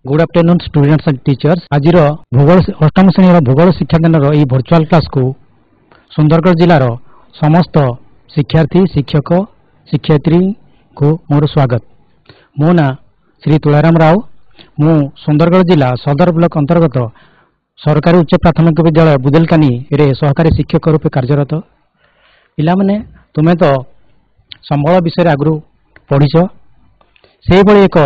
Good afternoon students and teachers आज भूगोल अष्टम श्रेणी भूगोल शिक्षा केन्द्र यह वर्चुअल क्लास को सुंदरगढ़ जिलार समस्त शिक्षार्थी शिक्षक शिक्षयित्री को मोर स्वागत। मो ना श्री तुलाराम राव। मु सुंदरगढ़ जिला सदर ब्लॉक अंतर्गत सरकारी उच्च प्राथमिक विद्यालय बुदेलकानी रे सहकारी शिक्षक रूपे कार्यरत। पिला माने तुमे तो संबल विषय आगु पढ़ीच से भली एक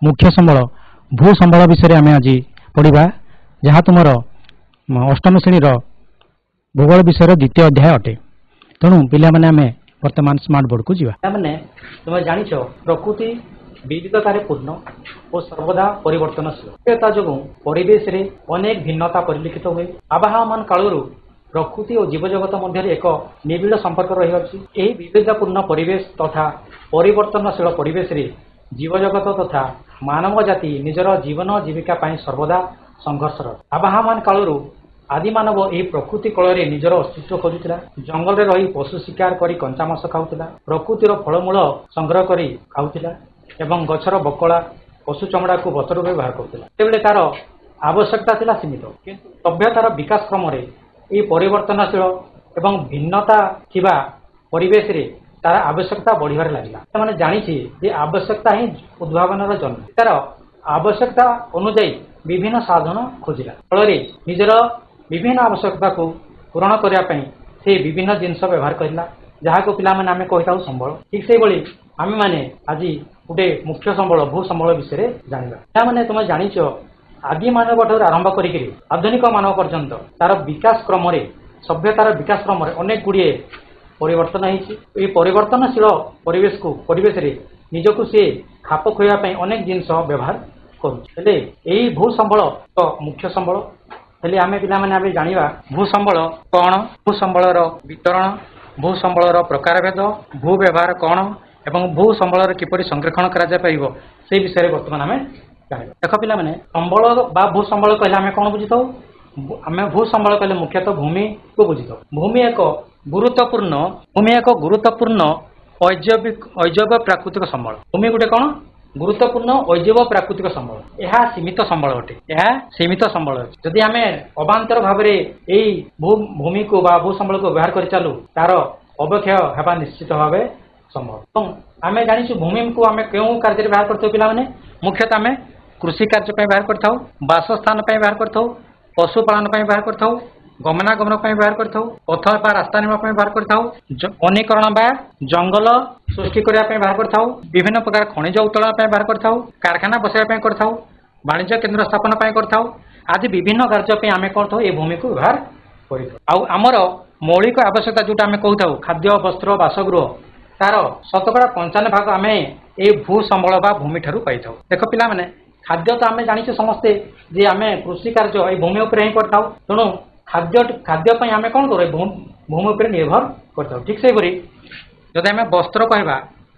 मुख्य संबल भू संबल विषय आम आज पढ़ा जहाँ तुम अष्टम श्रेणी भूगोल विषय द्वितीय अध्याय अटे। तेणु पिला माने आमे वर्तमान स्मार्ट बोर्ड को जीवा। मैंने तुम जानिछ प्रकृति विविधतारे पूर्ण और सर्वदा परिवर्तनशील जो परिवेश रे अनेक भिन्नता परिलक्षित हुए। आबहावान कालरू प्रकृति और जीवजगत मध्य एक निबिड़ संपर्क रही। विविधतापूर्ण परिवेश तथा परिवर्तनशील परिवेश रे जीवजगत तथा मानव जाति निजर जीवन जीविका पाई सर्वदा संघर्षरत। आबहावान कालरू आदि मानव यही प्रकृति कल निजर अस्तित्व खोजुला। जंगल में रही पशु शिकार करी कंचा मांस खाऊला। प्रकृतिर फलमूल संग्रह करी खाऊला एवं गछर बकला पशु चमड़ा को वस्त्र रूपे व्यवहार करुला। तेबेले तार आवश्यकता थिला सीमित, किंतु सभ्यतार विकास क्रम ये परिवर्तनशील एवं भिन्नता थिबा परिवेश रे तार आवश्यकता बढ़िबार लागला। मैंने जानिछि जे आवश्यकता ही उद्भावनार जन्म। तार आवश्यकता अनुଯାयी विभिन्न साधन खोजिला। फल निजर विभिन्न आवश्यकता को पूरण करने से विभिन्न जिनस व्यवहार करला जहाँ को पिला माने आमे कहिताउ संबल। ठीक से भली आमे माने आज गोटे मुख्य संबल भू संबल विषय जानिबा। या माने तुम जानिछ आदि मानव ठार आरंभ करिकरी आधुनिक मानव पर्यंत तार विकास क्रम सभ्यतार विकास क्रम अनेक गुड़िए परिवर्तन होती। परिवर्तनशील परिवेश रे निजको सी खाप खोया अनेक जिनस व्यवहार करुले। यही भू संबल तो मुख्य संबल हेले आमे पिला माने आबे जानिबा भू संबल कौन, भू संबलर वितरण, भू संबलर प्रकारभेद, भू व्यवहार कौन एवं भू संबलर किपरि संरक्षण करा जाय परिबो से विषय वर्तमान आमे जानिबा। देख पिला माने संबल बा भू संबल कहले आमे कोन बुझितो? आमे भू संबल कहले मुख्यतः भूमि को बुझितो। भूमि एक गुरुत्वपूर्ण अजैव प्राकृतिक संबल। भूमि गोटे कौन गुरुत्वपूर्ण अजैव प्राकृतिक संबल। यह सीमित संबल अटे। यह सीमित संबल अछि। जदि आमे अबांतर भाव में भूमि को बा भू संबल को व्यवहार कर चालू तार अवक्षय हेबा निश्चित भाव संभव। आमे जानिछु भूमि को आमे केउ कार्य व्यवहार करथौ पिला माने मुख्यतः आमे कृषि कार्य पे व्यवहार करथौ, बासस्थान पे व्यवहार करथौ, पशुपालन पे व्यवहार करथौ, गमनागमन व्यवहार करथौ, पथ बा रास्ता निर्माण व्यवहार करथौ, वनीकरण बा जंगल सृष्टि करने व्यवहार करथौ, विभिन्न प्रकार खनिज उत्तोलन व्यवहार करथौ, कारखाना बसाइबा करथौ, वाणिज्य केन्द्र स्थापन करथौ आदि विभिन्न कार्य आमे करथौ ए भूमि को व्यवहार करथौ। आउ हमर मौलिक आवश्यकता जोटा आमे कहथौ खाद्य वस्त्र बासगृह तार 95% आमे ए भू संबल बा भूमि ठारू पाइथौ। देख पिला माने खाद्य तो आमे जानिछे समस्ते जे आमे कृषि कार्य ए भूमि उपर ही करथौ। तेणु खाद्य आमे कौन कर भूमि उपर निर्भर करथौ। ठीक से भरी जदि आमे वस्त्र कहबा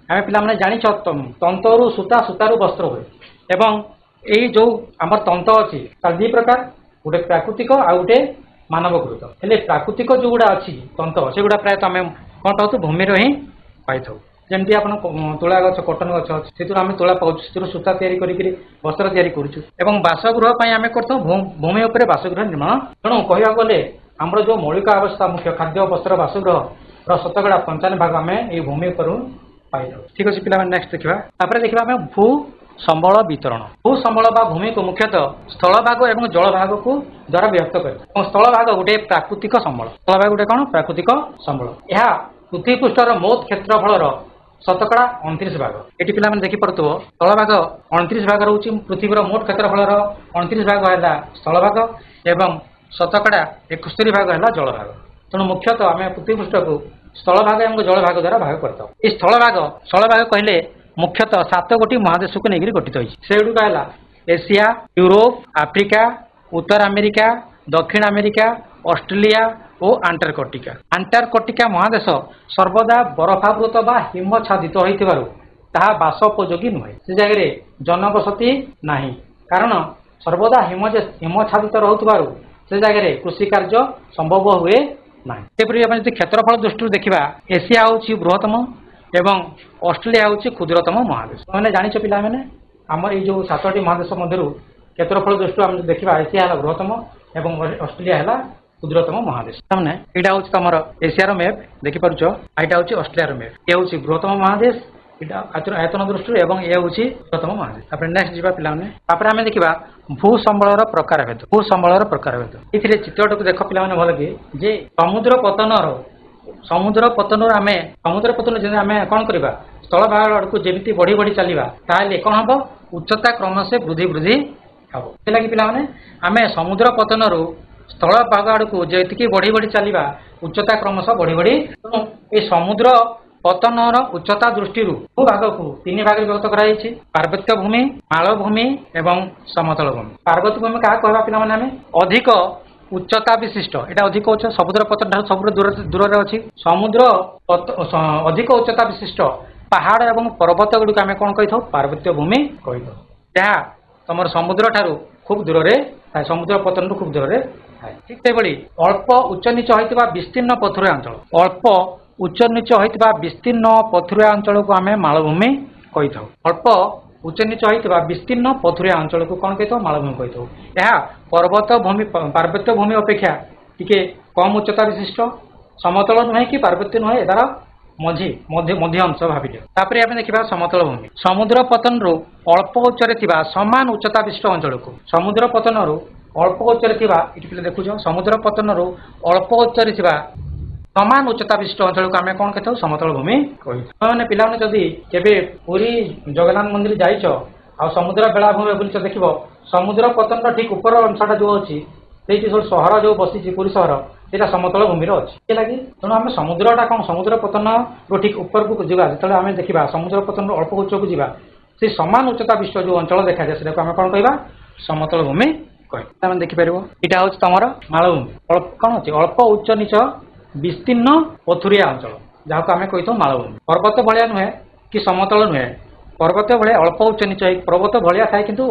आमे पिला माने जानिछ तंतरु सूता सूतारु वस्त्र हुए एवं यही जो आमर तंत अच्छी तार दी प्रकार गोटे प्राकृतिक आ गोटे मानवकृत। हेले प्राकृतिक जो गुड़ा अच्छी तंत से गुड़ा प्रायः आम कौन पाऊ भूमि ही पाई जमी आप तुला गछ कटन गछ अच्छे से आम तुला पाऊँ से सूता तैयारी करी वस्त्र तैयारी करूँ। बासगृह आम कर भूमि उपर बासगृह निर्माण। तेणु कहवा गले आमर जो मौलिक आवश्यकता मुख्य खाद्य वस्त्र बासगृह 95% आम ये भूमि उपर पाई। ठीक अच्छे पिला नेक्स्ट देखा आम भू संबल वितरण। भू संबल बा भूमि को मुख्यतः स्थल भाग और जल भाग को द्वारा विभक्त कर। स्थल भाग गोटे प्राकृतिक संबल। स्थल भाग गोटे कौन प्राकृतिक संबल। यह पृथ्वी पृष्ठर मोट क्षेत्रफल 29 भाग। ये पिला देखी पार्थ्व स्थल भाग 29 भाग रोचे पृथ्वीर मोट क्षेत्रफल 29 भाग है स्थल भाग एवं 71 भाग है जल भाग। तेणु मुख्यतः आम पृथ्वी पृष्ठ को स्थल भाग और जल भाग द्वारा भाग करता। ये स्थल भाग कहले मुख्यतः 7 गोटी महादेश को लेकर गठित होती। से गुड़िक है एशिया, यूरोप, आफ्रिका, उत्तर अमेरिका, दक्षिण अमेरिका, ऑस्ट्रेलिया और अंटार्कटिका। अंटार्कटिका महादेश सर्वदा बरफावृत बा हिमच्छादित होता बासोपयोगी नुहे। से जगह जनबसती नहीं कारण सर्वदा हिमच्छादित रोथबार से जगह कृषि कार्य संभव हुए ना। क्षेत्रफल दृष्टि देखा एशिया हूँ बृहत्तम एवं ऑस्ट्रेलिया हूँ क्षुद्रतम महादेश। मैंने जानिछ पिला माने ଆମର ଏଇ ଯୋଉ 7ଟି ମହାଦେଶ ମଧ୍ୟରୁ କ୍ଷେତ୍ରଫଳ ଦୃଷ୍ଟିରୁ ଆମେ ଦେଖିବା ଏସିଆ ହେଲା ବୃହତ୍ତମ ଏବଂ ଅଷ୍ଟ୍ରେଲିଆ ହେଲା ক্ষুদ্রতম মহাদেশ। তার এটা হচ্ছে তোমার এশিয়ার ম্যাপ দেখিপারুছ, এটা হচ্ছে অস্ট্রেলিয়ার ম্যাপ। এ হচ্ছে বৃহত্তম মহাদেশ এটা আয়তন দৃষ্টি এবং এ হচ্ছে বৃহত্তম মহাদেশ। তারপরে নেক্সট যা পিলাମାନେ তারপরে আমি দেখিবা ভূ সম্বলর প্রকারভেদ। ভূ সম্বলর প্রকারভেদ এଥିରେ ଚିତ୍ରଟାକୁ ଦେଖ ପିଲାମାନେ ଭଲ କି ଯେ ସମୁଦ୍ର ପତନରୁ ଆମେ ସମୁଦ୍ର ପତନ ଯଦି ଆମେ କ'ଣ କରିବା ସ୍ଥଳ ଭାଗ ଆଡ଼କୁ ଯେମିତି ବଢି ବଢି ଚାଲିବା ତାହେଲେ କ'ଣ ହବ ଉଚ୍ଚତା କ୍ରମଶଃ ବୃଦ୍ଧି ହବ। ସେଥିଲାଗି ପିଲାମାନେ ଆମେ ସମୁଦ୍ର ପତନରୁ ସ୍ଥଳ ଭାଗ ଆଡ଼କୁ ଯେତିକି ବଢି ବଢି ଚାଲିବା ଉଚ୍ଚତା କ୍ରମଶଃ ବଢି ବଢି ତେଣୁ এই ସମୁଦ୍ର ପତନର ଉଚ୍ଚତା ଦୃଷ୍ଟିରୁ ଭୂ ଭାଗକୁ 3 ଭାଗରେ ବିଭକ୍ତ କରାଯାଇଛି ପାର୍ବତ୍ୟ ଭୂମି, ମାଳଭୂମି ଏବଂ ସମତଳ ଭୂମି। ପାର୍ବତ୍ୟ ଭୂମି କାହା କହିବା ପିଲାମାନେ ଆମେ ଅଧିକ ଉଚ୍ଚତା ବିଶିଷ୍ଟ, এটা ଅଧିକ ଉଚ୍ଚ ସମୁଦ୍ର ପତନ ଠାରୁ ସବୁଠୁ ଦୂରରେ ଅଛି। ସମୁଦ୍ର ଅଧିକ ଉଚ୍ଚତା ବିଶିଷ୍ଟ ପାହାଡ଼ ଏବଂ ପର୍ବତ ଗୁଡ଼ିକୁ ଆମେ କ'ଣ କହିଥାଉ ପାର୍ବତ୍ୟ ଭୂମି କହିଥାଉ। ଯାହା ତମର ସମୁଦ୍ର ଠାରୁ ଖୁବ୍ ଦୂରରେ ଥାଏ, ସମୁଦ୍ର ପତନରୁ ଖୁବ୍ ଦୂରରେ ଥାଏ। ଠିକ୍ ସେହିଭଳି ଅଳ୍ପ ଉଚ୍ଚ ନିଚ ହୋଇଥିବା ବିସ୍ତୀର୍ଣ୍ଣ ପଥୁରିଆ ଅଞ୍ଚଳ, ଅଳ୍ପ ଉଚ୍ଚ ନିଚ ହୋଇଥିବା ବିସ୍ତୀର୍ଣ୍ଣ ପଥୁରିଆ ଅଞ୍ଚଳକୁ ଆମେ ମାଳଭୂମି କହିଥାଉ। ଅଳ୍ପ ଉଚ୍ଚ ନିଚ ହୋଇଥିବା ବିସ୍ତୀର୍ଣ୍ଣ ପଥୁରିଆ ଅଞ୍ଚଳକୁ କ'ଣ କହିଥାଉ ମାଳଭୂମି କହିଥାଉ। ଏହା ପାର୍ବତ୍ୟ ଭୂମି ଅପେକ୍ଷା ଟିକେ କମ୍ ଉଚ୍ଚତା ବିଶିଷ୍ଟ, ସମତଳ ନୁହେଁ କି ପାର୍ବତ୍ୟ ନୁହେଁ, ଏହାର ମଧ୍ୟ ଅଂଶ ଭାବିଲେ। ତାପରେ ଆମେ ଦେଖିବା ସମତଳ ଭୂମି। ସମୁଦ୍ର ପତନରୁ ଅଳ୍ପ ଉଚ୍ଚରେ ଥିବା ସମାନ ଉଚ୍ଚତା ବିଶିଷ୍ଟ ଅଞ୍ଚଳକୁ ସମୁଦ୍ର ପତନରୁ ଅଳ୍ପ ଉଚ୍ଚରେ ଥିବା ଏଠି ପିଲା ଦେଖୁଛ ସମୁଦ୍ର ପତନରୁ ଅଳ୍ପ ଉଚ୍ଚରେ ଥିବା ସମାନ ଉଚ୍ଚତା ବିଶିଷ୍ଟ ଅଞ୍ଚଳକୁ ଆମେ କ'ଣ କହିଥାଉ ସମତଳ ଭୂମି କହିଥାଉ। ମାନେ ପିଲାମାନେ ଯଦି କେବେ ପୁରୀ ଜଗନ୍ନାଥ ମନ୍ଦିର ଯାଇଛ ଆଉ ସମୁଦ୍ର ବେଳାଭୂମି ବୁଲିଛ ଦେଖିବ ସମୁଦ୍ର ପତନର ଠିକ୍ ଉପର ଅଂଶଟା ଯେଉଁ ଅଛି ସେଇଠି ସବୁ ସହର ଯେଉଁ ବସିଛି ପୁରୀ ସହର ସେଇଟା ସମତଳ ଭୂମିର ଅଛି। ସେଥିଲାଗି ତେଣୁ ଆମେ ସମୁଦ୍ରଟା କ'ଣ ସମୁଦ୍ର ପତନରୁ ଠିକ୍ ଉପରକୁ ଯିବା ଯେତେବେଳେ ଆମେ ଦେଖିବା ସମୁଦ୍ର ପତନରୁ ଅଳ୍ପ ଉଚ୍ଚକୁ ଯିବା ସେଇ ସମାନ ଉଚ୍ଚତା ବିଶିଷ୍ଟ ଯେଉଁ ଅଞ୍ଚଳ ଦେଖାଯାଏ ସେଟାକୁ ଆମେ କ'ଣ କହିବା ସମତଳ ଭୂମି କହିବା। ଆମେ ଦେଖିପାରିବ ଏଇଟା ହେଉଛି ତମର ମାଳଭୂମି। କ'ଣ ଅଛି ଅଳ୍ପ ଉଚ୍ଚ ନିଚ ବିସ୍ତୀର୍ଣ୍ଣ ପଥୁରିଆ ଅଞ୍ଚଳ ଯାହାକୁ ଆମେ କହିଥାଉ ମାଳଭୂମି। ପର୍ବତ ଭଳିଆ ନୁହେଁ କି ସମତଳ ନୁହେଁ, ପର୍ବତ ଭଳିଆ ଅଳ୍ପ ଉଚ୍ଚ ନିଚ ପର୍ବତ ଭଳିଆ ଥାଏ କିନ୍ତୁ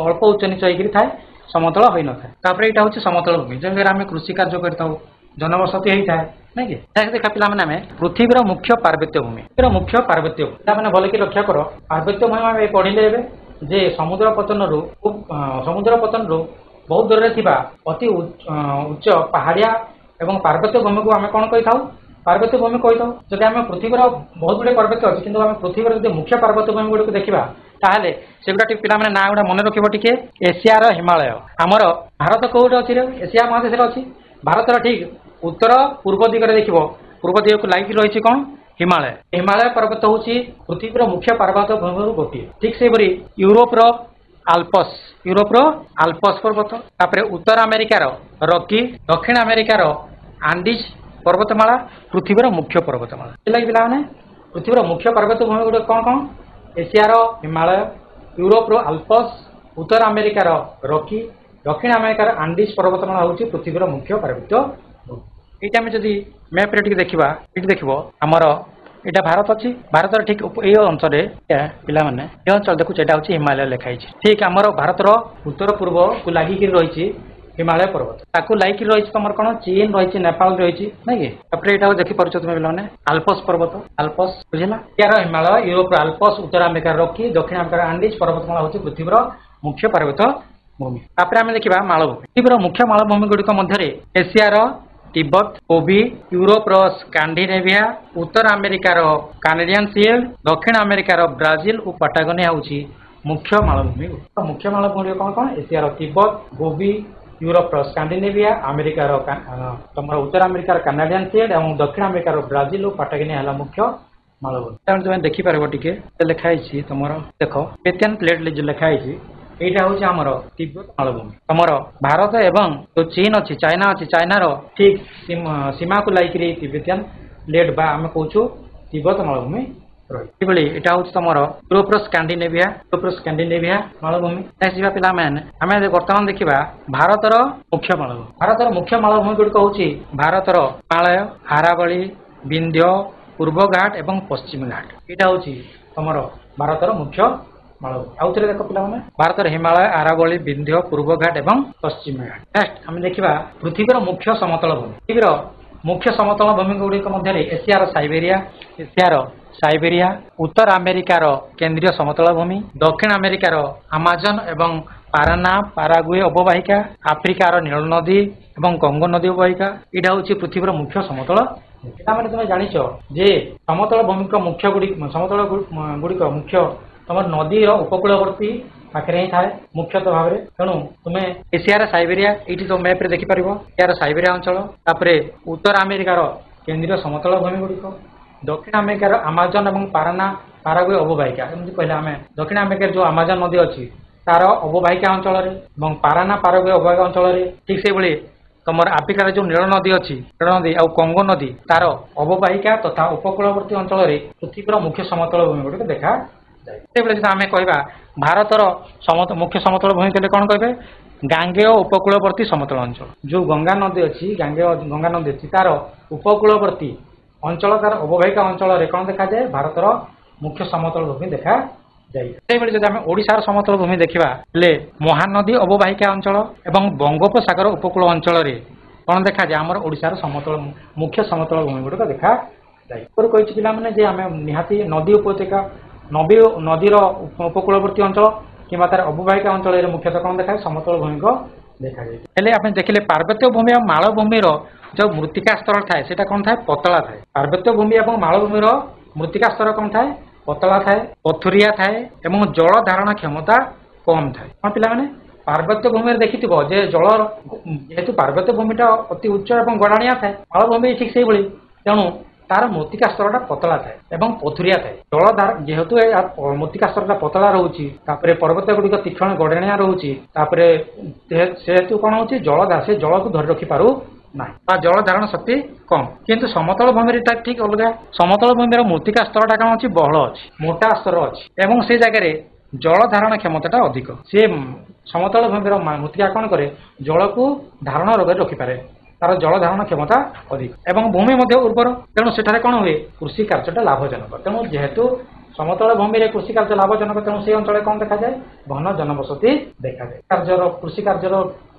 ଅଳ୍ପ ଉଚ୍ଚ ନିଚ ହେଇକିରି ଥାଏ, ସମତଳ ହୋଇନଥାଏ। ତାପରେ ଏଇଟା ହେଉଛି ସମତଳ ଭୂମି ଯେଉଁଥିରେ ଆମେ କୃଷି କାର୍ଯ୍ୟ କରିଥାଉ, ଜନବସତି ହେଇଥାଏ ନାଇଁ କି। ଦେଖା ପିଲାମାନେ ଆମେ ପୃଥିବୀର ମୁଖ୍ୟ ପାର୍ବତ୍ୟ ଭୂମି, ମୁଖ୍ୟ ପାର୍ବତ୍ୟ ଭୂମି ପିଲାମାନେ ଭଲକି ଲକ୍ଷ୍ୟ କର। ପାର୍ବତ୍ୟ ଭୂମି ଆମେ ପଢ଼ିଲେ ଏବେ ଯେ ସମୁଦ୍ର ପତନରୁ ବହୁତ ଦୂରରେ ଥିବା ଅତି ଉଚ୍ଚ ପାହାଡ଼ିଆ ଏବଂ ପାର୍ବତ୍ୟ ଭୂମିକୁ ଆମେ କ'ଣ କହିଥାଉ ପାର୍ବତ୍ୟ ଭୂମି କହିଥାଉ। ଯଦି ଆମେ ପୃଥିବୀର ବହୁତ ଗୁଡ଼ିଏ ପାର୍ବତ୍ୟ ଅଛି କିନ୍ତୁ ଆମେ ପୃଥିବୀର ଯଦି ମୁଖ୍ୟ ପାର୍ବତ୍ୟ ଭୂମି ଗୁଡ଼ିକୁ ଦେଖିବା ତାହେଲେ ସେଗୁଡ଼ା ଟିକେ ପିଲାମାନେ ନାଁ ଗୁଡ଼ା ମନେ ରଖିବ ଟିକେ। ଏସିଆର ହିମାଳୟ, ଆମର ଭାରତ କେଉଁଠି ଅଛି ଏସିଆ ମହାଦେଶରେ ଅଛି। ଭାରତର ଠିକ୍ ଉତ୍ତର ପୂର୍ବ ଦିଗରେ ଦେଖିବ, ପୂର୍ବ ଦିଗକୁ ଲାଗିକି ରହିଛି କ'ଣ ହିମାଳୟ। ହିମାଳୟ ପର୍ବତ ହେଉଛି ପୃଥିବୀର ମୁଖ୍ୟ ପାର୍ବତ୍ୟ ଭୂମିରୁ ଗୋଟିଏ। ଠିକ୍ ସେହିପରି ୟୁରୋପର ଆଲପସ୍ ପର୍ବତ, ତାପରେ ଉତ୍ତର ଆମେରିକାର ରକି, ଦକ୍ଷିଣ ଆମେରିକାର ଆଣ୍ଡିଜ୍ ପର୍ବତମାଳା ପୃଥିବୀର ମୁଖ୍ୟ ପର୍ବତମାଳା। ସେଥିଲାଗି ପିଲାମାନେ ପୃଥିବୀର ମୁଖ୍ୟ ପାର୍ବତ୍ୟ ଭୂମି ଗୁଡ଼ିକ କ'ଣ କ'ଣ ଏସିଆର ହିମାଳୟ, ୟୁରୋପର ଆଲପସ୍, ଉତ୍ତର ଆମେରିକାର ରକି, ଦକ୍ଷିଣ ଆମେରିକାର ଆଣ୍ଡିଜ୍ ପର୍ବତମାଳା ହେଉଛି ପୃଥିବୀର ମୁଖ୍ୟ ପାର୍ବତ୍ୟ ଭୂମି। ଏଇଟା ଆମେ ଯଦି ମ୍ୟାପ୍ରେ ଟିକେ ଦେଖିବା, ଏଠି ଦେଖିବ ଆମର ଏଇଟା ଭାରତ ଅଛି। ଭାରତର ଠିକ୍ ଏଇ ଅଞ୍ଚଳରେ ପିଲାମାନେ ଏ ଅଞ୍ଚଳ ଦେଖୁଛ ଏଇଟା ହେଉଛି ହିମାଳୟ ଲେଖା ହେଇଛି। ଠିକ୍ ଆମର ଭାରତର ଉତ୍ତର ପୂର୍ବକୁ ଲାଗିକିରି ରହିଛି ହିମାଳୟ ପର୍ବତ, ତାକୁ ଲାଗିକି ରହିଛି ତମର କ'ଣ ଚୀନ ରହିଛି, ନେପାଳ ରହିଛି ନାଇଁ କି। ତାପରେ ଏଇଟା ଦେଖିପାରୁଛ ତୁମେ ପିଲାମାନେ ଆଲପସ୍ ପର୍ବତ, ଆଲପସ୍ ବୁଝିଲା। ଏହାର ହିମାଳୟ, ୟୁରୋପର ଆଲପସ୍, ଉତ୍ତର ଆମେରିକାର ରକି, ଦକ୍ଷିଣ ଆମେରିକାର ଆଣ୍ଡିଜ୍ ପର୍ବତମାଳା ହେଉଛି ପୃଥିବୀର ମୁଖ୍ୟ ପାର୍ବତ୍ୟ ଭୂମି। ତାପରେ ଆମେ ଦେଖିବା ମାଳଭୂମି। ପୃଥିବୀର ମୁଖ୍ୟ ମାଳଭୂମି ଗୁଡ଼ିକ ମଧ୍ୟରେ ଏସିଆର ତିବ୍ବତ, କୋବି, ୟୁରୋପର ସ୍କାଣ୍ଡିନେଭିଆ, ଉତ୍ତର ଆମେରିକାର କାନାଡିଆନ୍ ସିଏଲ୍ଡ, ଦକ୍ଷିଣ ଆମେରିକାର ବ୍ରାଜିଲ ଓ ପାଟାଗୋନିଆ ହେଉଛି ମୁଖ୍ୟ ମାଳଭୂମି। ମୁଖ୍ୟ ମାଳଭୂମି କ'ଣ କ'ଣ ଏସିଆର ତିବ୍ବତ, ଗୋବି, ୟୁରୋପର ସ୍କାଣ୍ଡିନେଭିଆ, ଆମେରିକାର ତମର ଉତ୍ତର ଆମେରିକାର କାନାଡିଆନ୍ ସିଏଲ୍ଡ ଏବଂ ଦକ୍ଷିଣ ଆମେରିକାର ବ୍ରାଜିଲ ଓ ପାଟାଗୋନିଆ ହେଲା ମୁଖ୍ୟ ମାଳଭୂମି। ତେଣୁ ତୁମେ ଦେଖିପାରିବ ଟିକେ ଲେଖା ହେଇଛି ତମର ଦେଖ ତିବେତିଆନ୍ ପ୍ଲେଟ୍ ଲେଖା ହେଇଛି। এইটা হচ্ছে আমার তিব্বত মালভূমি। তোমার ভারত এবং চীন ଅଛି ଚାଇନା ଅଛି, ଚାଇନାର ଠିକ୍ ସୀମାକୁ ଲାଗିକିରି ତିବେତିଆନ୍ ପ୍ଲେଟ୍ ବା ଆମେ କହୁଛୁ ତିବ୍ବତ ମାଳଭୂମି ରହିଛି। ସେହିଭଳି ଏଇଟା ହେଉଛି ତମର ୟୁରୋପର ସ୍କାଣ୍ଡିନେଭିଆ ମାଳଭୂମି। ଯିବା ପିଲାମାନେ ଆମେ ବର୍ତ୍ତମାନ ଦେଖିବା ଭାରତର ମୁଖ୍ୟ ମାଳଭୂମି। ଭାରତର ମୁଖ୍ୟ ମାଳଭୂମି ଗୁଡ଼ିକ ହେଉଛି ଭାରତର ହିମାଳୟ, ଆରାବଳୀ, ବିନ୍ଧ୍ୟ, ପୂର୍ବ ଘାଟ ଏବଂ ପଶ୍ଚିମ ଘାଟ। ଏଇଟା ହେଉଛି ତମର ଭାରତର ମୁଖ୍ୟ ମାଳଭୂମି। ଆଉ ଥରେ ଦେଖ ପିଲାମାନେ ଭାରତର ହିମାଳୟ, ଆରାବଳୀ, ବିନ୍ଧ୍ୟ, ପୂର୍ବ ଘାଟ ଏବଂ ପଶ୍ଚିମ ଘାଟ। ନେକ୍ସଟ ଆମେ ଦେଖିବା ପୃଥିବୀର ମୁଖ୍ୟ ସମତଳ ଭୂମି। ପୃଥିବୀର मुख्य समतल भूमि गुड़िक मध्य एशियार साइबेरिया उत्तर अमेरिकार केंद्रीय समतल भूमि दक्षिण अमेरिकार आमाजन एवं पाराना पारागुए अववाहिका आफ्रिकार नील नदी एवं कंगो नदी अववाहिका यहाँ हूँ पृथ्वीर मुख्य समतल मैंने तुम जाच जे समतल भूमि मुख्य समतल गुड़िक मुख्य तुम नदीर उपकूलवर्ती पाखे ही थाए मुख्यतः भाव में तेणु तुम्हें एशियार साइबेरिया ये तो मैप्रे देखिपार एशियार साइबेरिया अंचल उत्तर अमेरिकार केंद्रीय समतल भूमि गुड़िक दक्षिण अमेरिकार आमाजन और पाराना पारागुए अववाहिका एमती कहले आम दक्षिण अमेरिकार जो आमाजन नदी अच्छी तार अववाहिका अंचल पाराना पारागुए अववाहिका अंचल ठीक से भाई तुम आफ्रिकार जो नील नदी अच्छी नील नदी और कंगो नदी तार अववाहिका तथा उपकूलवर्ती अंचल पृथ्वीर मुख्य समतल भूमि गुड़िक देखा आम कह भारतर मुख्य समतल भूमि कहले कौन कहे गांगेय उपकूलवर्ती समतल अंचल जो गंगा नदी अच्छी गांगेय गंगा नदी अच्छी तार उपकूलवर्ती अंचल तार अववाहिका अंचल कौन देखा जाए भारतर मुख्य समतल भूमि देखा जाए जब आम ओडिशार समतल भूमि देखा महानदी अववाहिका अंचल एवं बंगोपसागर उपकूल अंचल कौन देखा जाए आम ओडिशार समतल मुख्य समतल भूमि गुड़िक देखा जाए कही पे आम निहाती नदी उपत्यका नदीर उपकूलवर्ती अंचल कि तार अववाहिका अंचल मुख्यतः कौन देखा समतल भूमि को देखा जाए आप देखिले पार्वत्य भूमि और मालभूमि जो मृत्तिका स्तर थाए से कौन थाए पतला थाए पार्वत्य भूमि और मालभूमि मृत्तिका स्तर कौन थाए पतला थाए पथुरिया थाए और जल धारण क्षमता कम थाए कौन पे पार्वत्य भूमि देखि जे जल जेहेतु पार्वत्य भूमिटा अति उच्च और गड़ाणिया थाए मालभूमि ठीक से तेणु तार मृत्तिका स्तरटा पतला थाए और पथुरिया थाए जल धार जेहेतु मृत्तिका स्तरटा पतला रोचे पर्वत गुड़िक तीक्षण गड़ाणिया रोचे सेहेतु कौन हो जल से जल को धरी रखि पारु ना जल धारण शक्ति कम किंतु समतल भूमि ठीक अलग समतल भूमि मृत्तिका स्तरटा कौन अच्छी बहल अच्छी मोटा स्तर अच्छी और से जगह जल धारण क्षमता अधिक सी समतल भूमि मृत्तिका कौन करे जल को धारण रखिपे तार जल धारण क्षमता अधिक एवं भूमि मध्य उर्वर तेणु सेठारे कौन हुए कृषि कार्यटा लाभजनक तेणु जेहेतु समतल भूमि कृषि कार्य लाभजनक तेणु से अंचल कौन देखा जाए घन जनबसति देखा जाए कृषि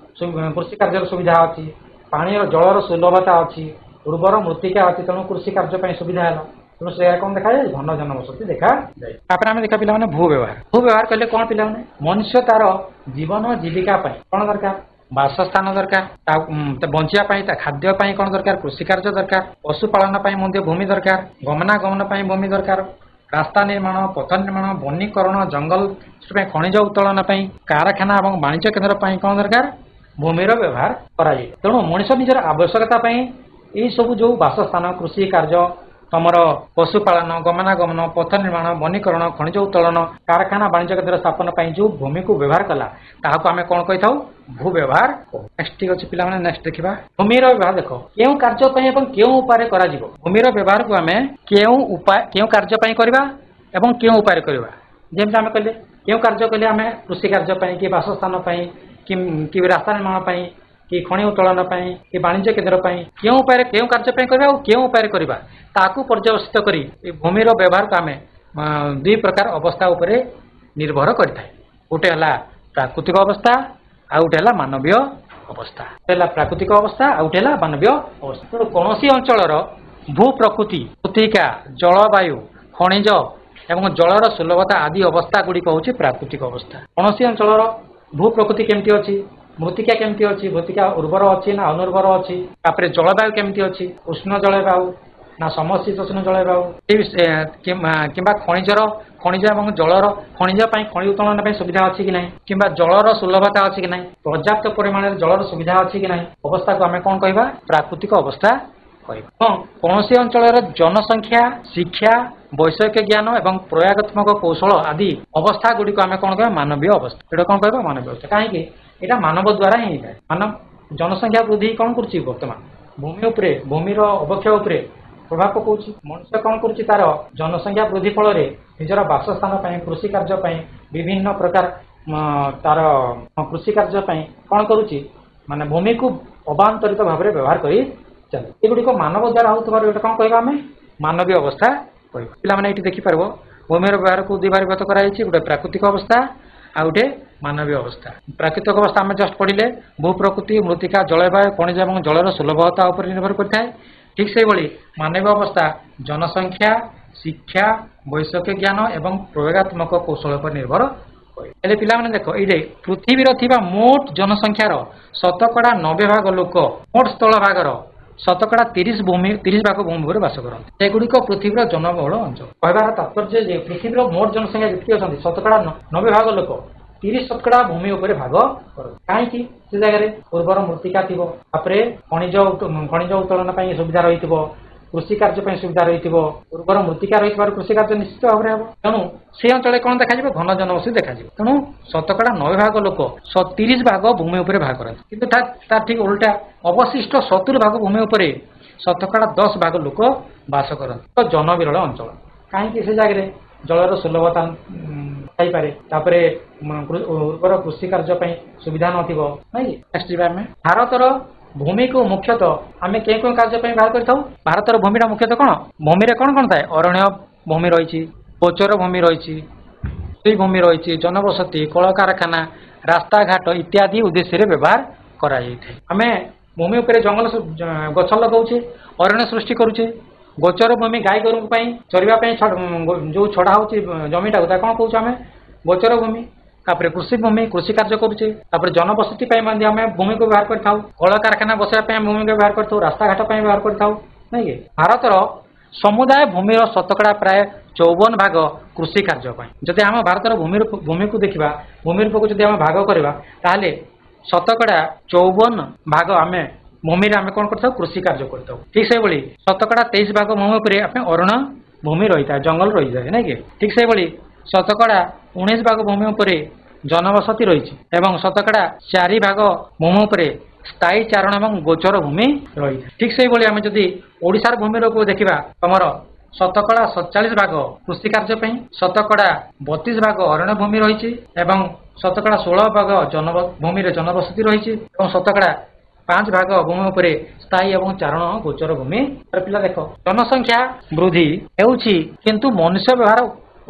कार्य सुविधा अच्छी पानी जलर सुलभता अच्छी उर्वर मृत्तिका अच्छी तेणु कृषि कार्य सुविधा है तेणु से कौन देखा जाए घन जनबसति देखा जाए आम देखा पे भूव्यवहार कहले कौन पे मनुष्य तार जीवन जीविका कौन दरकार बासस्थान दरकार बंचापी खाद्यपाई कौन दरकार कृषि कार्य दरकार पशुपालन भूमि दरकार गमनागमन भूमि दरकार रास्ता निर्माण पथ निर्माण वनीकरण जंगल खनिज उत्तोलन कारखाना और वाणिज्य केन्द्र कौन दरकार भूमिर व्यवहार कराए तेणु मनीष निजर आवश्यकता यही सब जो बासस्थान कृषि कार्य तुमर पशुपालन गमनागमन पथ निर्माण वनीकरण खनिज उत्तोलन कारखाना वाणिज्य केन्द्र स्थापन जो भूमि को व्यवहार कला ताकू आम कौन कही था भू व्यवहार नेक्स्ट ठीक अच्छे पे नेक्स्ट देखा भूमिर व्यवहार देख क्यों कार्य क्यों उपाय करा भूमिर व्यवहार को आम क्यों कार्य करवा एवं क्यों उपाय करवा जमी आम कहले क्यों कार्य कले आम कृषि कार्य कि बासस्थान कि रास्ता निर्माण कि खनि उत्तोलन कि वाणिज्य केन्द्र क्यों उपाय क्यों कार्य करवा और क्यों उपाय करवा ताकू पर्यवसित करी भूमिर व्यवहार को आम दुई प्रकार अवस्था उपरे निर्भर करता गोटे है प्राकृतिक अवस्था आ गोटे है मानवीय अवस्था प्राकृतिक अवस्था आ गोटे है मानवीय अवस्था तेणु कौन अंचल भू प्रकृति मृत्तिका जलवायु खनिज एवं जलर सुलभता आदि अवस्था गुड़िक हूँ प्राकृतिक अवस्था कौन अंचल भू प्रकृति केमती अच्छी मृत्तिका केमती अच्छी मृत्तिका उर्वर अच्छी ना अनुर्वर अच्छी जलवायु केमती अच्छी उष्ण जलवायु ना समशीतोष्ण जलवायु कि खनिज और जलर खनिज खनि उत्तोलन सुविधा अच्छी कि ना कि जलर सुलभता अच्छी कि ना पर्याप्त परिमाण जलर सुविधा अच्छी कि ना अवस्था को आम कौन कह प्राकृतिक अवस्था कौन अंचल जनसंख्या शिक्षा वैषयिक ज्ञान और प्रयोगात्मक कौशल आदि अवस्था गुड़िक आम कौन कह मानवीय अवस्था ये कौन कह मानवीय अवस्था कहीं यहाँ मानव द्वारा ही है मानव जनसंख्या वृद्धि कौन कर बर्तमान भूमिर अवक्षय उपरे प्रभाव पकाउछ मनुष्य कौन करुच्ची तार जनसंख्या वृद्धि फल निजर बासस्थान कृषि कार्य विभिन्न प्रकार तार कृषि कार्य कौन करुच्ची माने भूमि को अबांतरित भाव में व्यवहार कर चले एगुड़िक मानव द्वारा होता कौन कह आम मानवीय अवस्था कह पे देखिपार भूमिर व्यवहार को दुई भाग व्यक्त कर गोटे प्राकृतिक अवस्था ଆଉ ଗୋଟେ ମାନବୀୟ ଅବସ୍ଥା। ପ୍ରାକୃତିକ ଅବସ୍ଥା ଆମେ ଜଷ୍ଟ ପଢିଲେ ଭୂ ପ୍ରକୃତି, ମୃତ୍ତିକା, ଜଳବାୟୁ, ଖଣିଜ ଏବଂ ଜଳର ସୁଲଭତା ଉପରେ ନିର୍ଭର କରିଥାଏ। ଠିକ୍ ସେଇଭଳି ମାନବୀୟ ଅବସ୍ଥା ଜନସଂଖ୍ୟା, ଶିକ୍ଷା, ବୈଷୟିକ ଜ୍ଞାନ ଏବଂ ପ୍ରୟୋଗାତ୍ମକ କୌଶଳ ଉପରେ ନିର୍ଭର କରେ। ହେଲେ ପିଲାମାନେ ଦେଖ, ଏଇରେ ପୃଥିବୀର ଥିବା ମୋଟ ଜନସଂଖ୍ୟାର ଶତକଡ଼ା 90 ଭାଗ ଲୋକ ମୋଟ ସ୍ଥଳ ଭାଗର ଶତକଡ଼ା 30 ଭାଗ ଭୂମି ଉପରେ ବାସ କରନ୍ତି। ସେଗୁଡ଼ିକ ପୃଥିବୀର ଜନବହୁଳ ଅଞ୍ଚଳ। କହିବାର ତାତ୍ପର୍ଯ୍ୟ ଯେ ପୃଥିବୀର ମୋଟ ଜନସଂଖ୍ୟା ଯେତିକି ଅଛନ୍ତି ଶତକଡ଼ା 90 ଭାଗ ଲୋକ 30% ଭୂମି ଉପରେ ଭାଗ କରନ୍ତି। କାହିଁକି? ସେ ଜାଗାରେ ଉର୍ବର ମୃତ୍ତିକା ଥିବ, ତାପରେ ଖଣିଜ ଉତ୍ତୋଳନ ପାଇଁ ସୁବିଧା ରହିଥିବ, କୃଷି କାର୍ଯ୍ୟ ପାଇଁ ସୁବିଧା ରହିଥିବ। ଉର୍ବର ମୃତ୍ତିକା ରହିଥିବାରୁ କୃଷି କାର୍ଯ୍ୟ ନିଶ୍ଚିତ ଭାବରେ ହେବ। ତେଣୁ ସେ ଅଞ୍ଚଳରେ କ'ଣ ଦେଖାଯିବ? ଘନ ଜନବସତି ଦେଖାଯିବ। ତେଣୁ ଶତକଡ଼ା 90 ଭାଗ ଲୋକ 30 ଭାଗ ଭୂମି ଉପରେ ଭାଗ କରନ୍ତି। କିନ୍ତୁ ତା ଠିକ୍ ଓଲଟା ଅବଶିଷ୍ଟ 70 ଭାଗ ଭୂମି ଉପରେ ଶତକଡ଼ା 10 ଭାଗ ଲୋକ ବାସ କରନ୍ତି। ତ ଜନବିରଳ ଅଞ୍ଚଳ। କାହିଁକି? ସେ ଜାଗାରେ ଜଳର ସୁଲଭତା ଥାଇପାରେ, ତାପରେ ଉର୍ବର କୃଷି କାର୍ଯ୍ୟ ପାଇଁ ସୁବିଧା ନଥିବ। ନାଇଁ ନେକ୍ସଟ ଯିବା ଆମେ। ଭାରତର ଭୂମିକୁ ମୁଖ୍ୟତଃ ଆମେ କେଉଁ କାର୍ଯ୍ୟ ପାଇଁ ବ୍ୟବହାର କରିଥାଉ? ଭାରତର ଭୂମିଟା ମୁଖ୍ୟତଃ କ'ଣ? ଭୂମିରେ କ'ଣ କ'ଣ ଥାଏ? ଅରଣ୍ୟ ଭୂମି ରହିଛି, ଗୋଚର ଭୂମି ରହିଛି, ଭୂମି ରହିଛି, ଜନବସତି, କଳକାରଖାନା, ରାସ୍ତାଘାଟ ଇତ୍ୟାଦି ଉଦ୍ଦେଶ୍ୟରେ ବ୍ୟବହାର କରାଯାଇଥାଏ। ଆମେ ଭୂମି ଉପରେ ଗଛ ଲଗାଉଛେ, ଅରଣ୍ୟ ସୃଷ୍ଟି କରୁଛେ। ଗୋଚର ଭୂମି ଗାଈ ଗୋରୁଙ୍କ ପାଇଁ ଚରିବା ପାଇଁ ଯେଉଁ ଛଡ଼ା ହେଉଛି ଜମିଟାକୁ ତା କ'ଣ କହୁଛୁ ଆମେ? ଗୋଚର ଭୂମି। ତାପରେ କୃଷି ଭୂମି, କୃଷି କାର୍ଯ୍ୟ କରୁଛେ। ତାପରେ ଜନବସତି ପାଇଁ ମଧ୍ୟ ଆମେ ଭୂମିକୁ ବ୍ୟବହାର କରିଥାଉ। କଳକାରଖାନା ବସାଇବା ପାଇଁ ଆମେ ଭୂମିକୁ ବ୍ୟବହାର କରିଥାଉ, ରାସ୍ତାଘାଟ ପାଇଁ ବ୍ୟବହାର କରିଥାଉ। ନାଇଁ କି? ଭାରତର ସମୁଦାୟ ଭୂମିର ଶତକଡ଼ା ପ୍ରାୟ 54 ଭାଗ କୃଷି କାର୍ଯ୍ୟ ପାଇଁ। ଯଦି ଆମ ଭାରତର ଭୂମିକୁ ଦେଖିବା, ଭୂମି ରୂପକୁ ଯଦି ଆମେ ଭାଗ କରିବା, ତାହେଲେ ଶତକଡ଼ା 54 ଭାଗ ଆମେ ଭୂମିରେ ଆମେ କ'ଣ କରିଥାଉ? କୃଷି କାର୍ଯ୍ୟ କରିଥାଉ। ଠିକ୍ ସେଇଭଳି ଶତକଡ଼ା 23 ଭାଗ ଭୂମି ଉପରେ ଆମେ ଅରଣ୍ୟ ଭୂମି ରହିଥାଏ, ଜଙ୍ଗଲ ରହିଥାଏ। ନାଇଁ କି? ଠିକ୍ ସେଇଭଳି ଶତକଡ଼ା 19 ଭାଗ ଭୂମି ଉପରେ ଜନବସତି ରହିଛି ଏବଂ ଶତକଡ଼ା 4 ଭାଗ ଭୂମି ଉପରେ ସ୍ଥାୟୀ ଚାରଣ ଏବଂ ଗୋଚର ଭୂମି ରହିଥାଏ। ଠିକ୍ ସେଇଭଳି ଆମେ ଯଦି ଓଡ଼ିଶାର ଭୂମିର ଦେଖିବା, ତମର ଶତକଡ଼ା 47 ଭାଗ କୃଷି କାର୍ଯ୍ୟ ପାଇଁ, ଶତକଡ଼ା 32 ଭାଗ ଅରଣ୍ୟ ଭୂମି ରହିଛି ଏବଂ ଶତକଡ଼ା 16 ଭାଗ ଭୂମିରେ ଜନବସତି ରହିଛି ଏବଂ ଶତକଡ଼ା 5 ଭାଗ ଭୂମି ଉପରେ ସ୍ଥାୟୀ ଏବଂ ଚାରଣ ଗୋଚର ଭୂମି। ପିଲା ଦେଖ, ଜନସଂଖ୍ୟା ବୃଦ୍ଧି ହେଉଛି କିନ୍ତୁ ମନୁଷ୍ୟ ବ୍ୟବହାର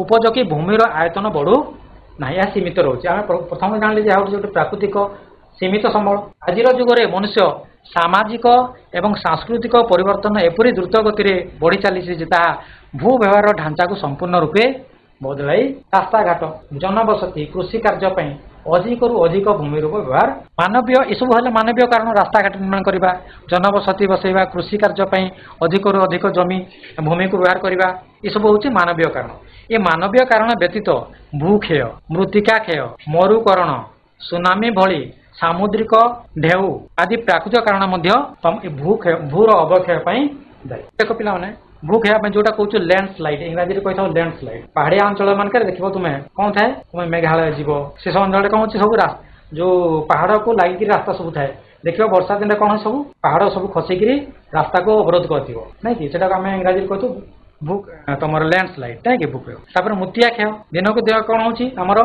ଉପଯୋଗୀ ଭୂମିର ଆୟତନ ବଢୁ ନାହିଁ, ଏହା ସୀମିତ ରହୁଛି। ଆମେ ପ୍ରଥମେ ଜାଣିଲେ ଯେ ହେଉଛି ଗୋଟେ ପ୍ରାକୃତିକ ସୀମିତ ସମ୍ବଳ। ଆଜିର ଯୁଗରେ ମନୁଷ୍ୟ ସାମାଜିକ ଏବଂ ସାଂସ୍କୃତିକ ପରିବର୍ତ୍ତନ ଏପରି ଦ୍ରୁତ ଗତିରେ ବଢ଼ି ଚାଲିଛି ଯେ ତାହା ଭୂ ବ୍ୟବହାର ଢାଞ୍ଚାକୁ ସମ୍ପୂର୍ଣ୍ଣ ରୂପେ ବଦଳାଇ ରାସ୍ତାଘାଟ, ଜନବସତି, କୃଷି କାର୍ଯ୍ୟ ପାଇଁ ଅଧିକରୁ ଅଧିକ ଭୂମିର ବ୍ୟବହାର ମାନବୀୟ, ଏସବୁ ହେଲେ ମାନବୀୟ କାରଣ। ରାସ୍ତାଘାଟ ନିର୍ମାଣ କରିବା, ଜନବସତି ବସାଇବା, କୃଷି କାର୍ଯ୍ୟ ପାଇଁ ଅଧିକରୁ ଅଧିକ ଭୂମିକୁ ବ୍ୟବହାର କରିବା, ଏସବୁ ହେଉଛି ମାନବୀୟ କାରଣ। ଏ ମାନବୀୟ କାରଣ ବ୍ୟତୀତ ଭୂକ୍ଷୟ, ମୃତ୍ତିକା କ୍ଷୟ, ମରୁକରଣ, ସୁନାମି ଭଳି ସାମୁଦ୍ରିକ ଢେଉ ଆଦି ପ୍ରାକୃତିକ କାରଣ ମଧ୍ୟ ଭୂର ଅବକ୍ଷୟ ପାଇଁ ଦାୟୀ। ଦେଖ ପିଲାମାନେ, ଭୂକ୍ଷୟ ପାଇଁ ଯୋଉଟା କହୁଛୁ ଲ୍ୟାଣ୍ଡସ୍ଲାଇଡ୍, ଇଂରାଜୀରେ କହିଥାଉ ଲ୍ୟାଣ୍ଡସ୍ଲାଇଡ୍। ପାହାଡ଼ିଆ ଅଞ୍ଚଳ ମାନଙ୍କରେ ଦେଖିବ ତୁମେ କ'ଣ ଥାଏ? ତୁମେ ମେଘାଳୟ ଯିବ, ସେ ସବୁ ଅଞ୍ଚଳରେ କ'ଣ ହେଉଛି? ସବୁ ଯୋଉ ପାହାଡ଼କୁ ଲାଗିକିରି ରାସ୍ତା ସବୁ ଥାଏ। ଦେଖିବ ବର୍ଷା ଦିନରେ କ'ଣ ସବୁ ପାହାଡ଼ ସବୁ ଖସିକିରି ରାସ୍ତାକୁ ଅବରୋଧ କରିଥିବ, ନାଇଁ କି? ସେଟାକୁ ଆମେ ଇଂରାଜୀରେ କହିଛୁ ତମର ଲ୍ୟାଣ୍ଡସ୍ଲାଇଡ୍, ନାଇଁ କି? ଭୂକ୍ଷୟ। ତାପରେ ମୃତ୍ତିକା କ୍ଷୟ, ଦିନକୁ ଦିନ କ'ଣ ହେଉଛି? ଆମର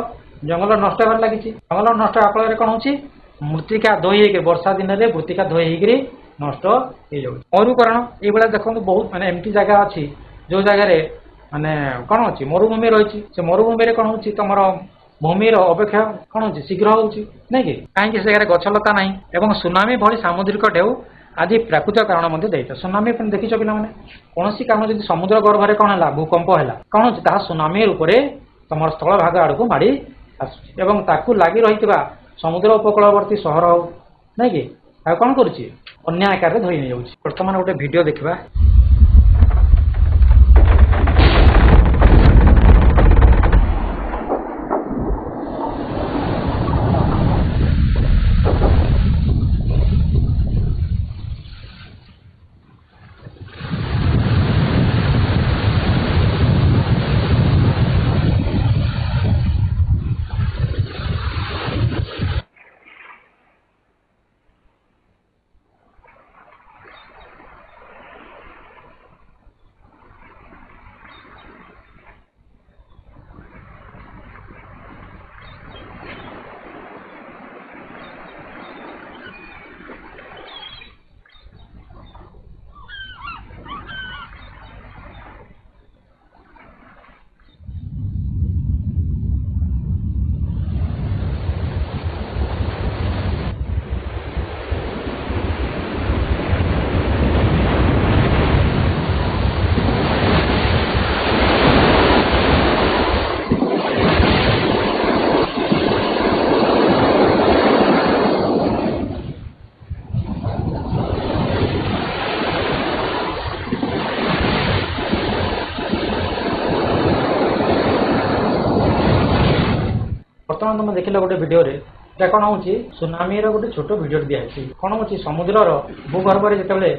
ଜଙ୍ଗଲ ନଷ୍ଟ ହେବାରେ ଲାଗିଛି। ଜଙ୍ଗଲ ନଷ୍ଟ ହେବା ଫଳରେ କ'ଣ ହେଉଛି? ମୃତ୍ତିକା ଧୋଇ ହେଇକି, ବର୍ଷା ଦିନରେ ମୃତ୍ତିକା ଧୋଇ ହେଇକିରି ନଷ୍ଟ ହେଇଯାଉଛି। ମରୁକରଣ, ଏଇଭଳିଆ ଦେଖନ୍ତୁ ବହୁତ ଏମିତି ଜାଗା ଅଛି ଯୋଉ ଜାଗାରେ କ'ଣ ଅଛି? ମରୁଭୂମି ରହିଛି। ସେ ମରୁଭୂମିରେ କ'ଣ ହେଉଛି? ତମର ଭୂମିର ଅବକ୍ଷୟ କ'ଣ ହେଉଛି? ଶୀଘ୍ର ହେଉଛି, ନାଇଁ କି? କାହିଁକି? ସେ ଜାଗାରେ ଗଛଲତା ନାହିଁ ଏବଂ ସୁନାମି ଭଳି ସାମୁଦ୍ରିକ ଢେଉ ଆଦି ପ୍ରାକୃତିକ କାରଣ ମଧ୍ୟ ଦେଇଥାଏ। ସୁନାମି ଦେଖିଛ ପିଲାମାନେ? କୌଣସି କାରଣ ଯଦି ସମୁଦ୍ର ଗର୍ଭରେ କ'ଣ ହେଲା, ଭୂକମ୍ପ ହେଲା, କ'ଣ ହେଉଛି? ତାହା ସୁନାମି ରୂପରେ ତମର ସ୍ଥଳ ଭାଗ ଆଡ଼କୁ ମାଡ଼ି ଆସୁଛି ଏବଂ ତାକୁ ଲାଗି ରହିଥିବା ସମୁଦ୍ର ଉପକୂଳବର୍ତ୍ତୀ ସହର ହଉ, ନାଇଁ କି? ଆଉ କ'ଣ କରୁଛି? ଅନ୍ୟ ଆକାରରେ ଧରି ନେଇଯାଉଛି। ବର୍ତ୍ତମାନ ଗୋଟେ ଭିଡ଼ିଓ ଦେଖିବା। तुम देख गोटे भिडियो এটা कौन हूँ सुनामी गोटे छोट भिडियो दिखाई कौन हूँ समुद्र भूगर्भ में जिते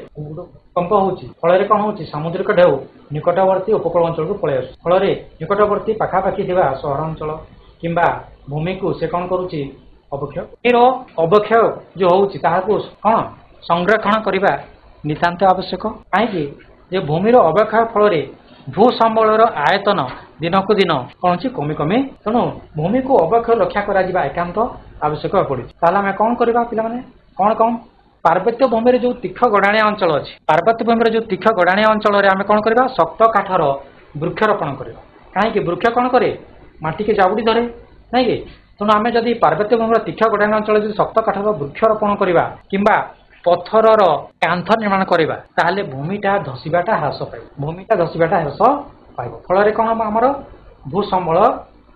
कंप हो फल कौन हूँ सामुद्रिक ढेउ निकटवर्ती उपकूल अंचल को पलि आस फल निकटवर्ती पखापाखि सहरांचल किंबा भूमि को से कौन करुच्ची अवक्षय अवक्षय जो होची कौन संरक्षण करने नितांत आवश्यक कहीं भूमिर अवक्षय फल भूसंबलर आयतन दिन को दिन कौन कमी कमी तेणु भूमि को अवक्षय रक्षा करा एकांत आवश्यक पड़ी आम कौन करवा पे कौन कौन पार्वत्य भूमि जो तीक्ष गड़ाणिया अंचल अच्छी पार्वत्य भूमि जो तीक्ष गड़ाणिया अंचल आम कौन करवा शक्त काठर वृक्षरोपण करवा कहीं वृक्ष कौन करे माटी के जाबुड़ी धरे नहीं कि तेणु आम जदि पार्वत्य भूमि तीक्ष गड़ाणिया अंचल जो शक्त काठर वृक्षरोपण करवा किंबा पत्थर कांथ निर्माण करवा ताहले भूमिटा धसीबाटा ह्रास पाइब भूमिटा धसीबाटा ह्रास पाइब फल कौन आमर भूसंबल